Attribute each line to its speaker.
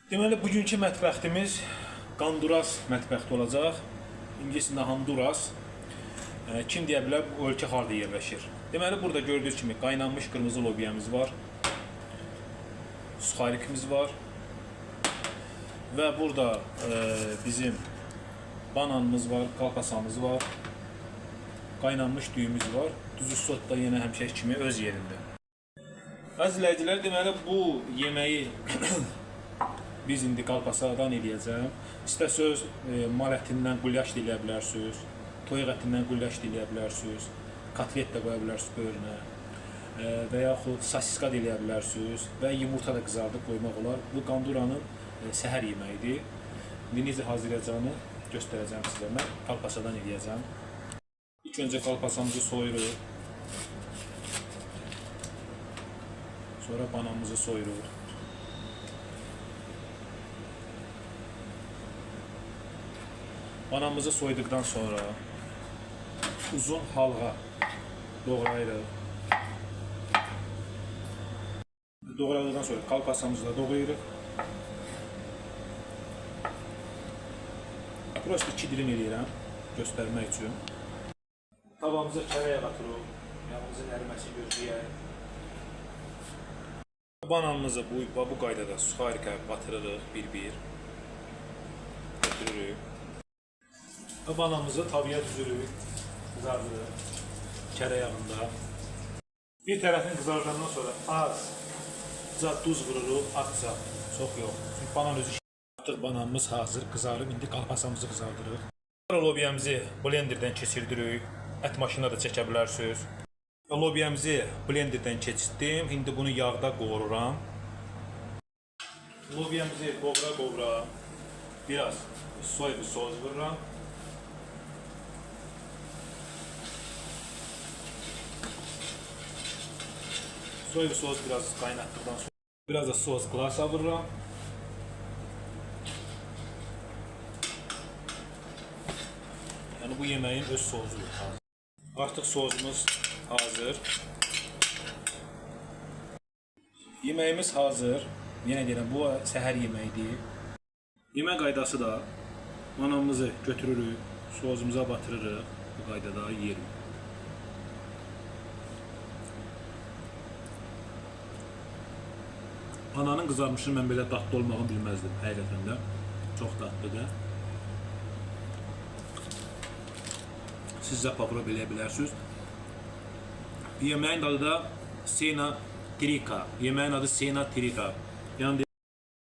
Speaker 1: Deməli, bugünkü mətbəxtimiz Honduras mətbəxti olacaq. İngiliscə Honduras. Kim deyə bilər, bu ölkə harda yerləşir? Deməli, burada gördüyünüz kimi qaynanmış qırmızı lobiyamız var. Suxarikimiz var. Və burada bizim bananımız var, kalpasamız var. Qaynanmış düyümüz var. Düzü sot da yenə həmişəki kimi öz yerində. Əziz izləyicilər, deməli bu yeməyi biz indi kalpasadan eləyəcəm. İstəsəz mal ətindən qulyaş da eləyə bilərsiniz, toyuq ətindən qulyaş da eləyə bilərsiniz, kotlet də qoya bilərsiniz böyrünə və yaxud sosiska da eləyə bilərsiniz və yumurta da qızardıb qoymaq olar. Bu Honduranın səhər yeməyidir. İndi necə hazırlayacağını göstərəcəm sizə. Mən kalpasadan eləyəcəm. İlk öncə kalpasamızı soyuruq. Sonra bananımızı soyuruq. Bananımızı soyduqdan sonra uzun halqa doğrayırıq. Doğradıqdan sonra kalpasamızı da doğrayırıq. Prosta 2 dilim eləyirəm göstərmək üçün. Tavamıza kərəyə qatırıq. Yağımızın əriməsini gözləyək. Bananımızı bu qaydada suxarikə batırırıq bir-bir. Götürürük. Bananımızı tavaya düzürük, qızardırıq, kərə yağında. Bir tərəfini qızardandan sonra azca duz vururuq, azca, çox yox. Çünki banan özü artıq bananımız hazır, qızarıb, indi kalpasamızı qızardırıq. Lobiyamızı blenderdən keçirdirik, ət maşına da çəkə bilərsiniz. Lobiyamızı blenderdən keçirdim, indi bunu yağda qovururam. Lobiyamızı qovura-qovura biraz soya sos vururam. Soya sos biraz qaynatdıqdan sonra biraz da sos glasa vururam. Yəni bu yeməyin öz sosudur. Artıq sosumuz hazır. Yeməyimiz hazır. Yenə deyirəm, bu səhər yeməyidir. Yemək qaydası da bananımızı götürürük, sosumuza batırırıq, bu qaydada yeyirik. Bananın qızarmışını mən belə dadlı olmağını bilməzdim həqiqətən də. Çox dadlıdır. Siz də papura bilə bilərsiniz. Yeməyin adı da Sena Trika. Yeməyin adı Sena Trika. Yəni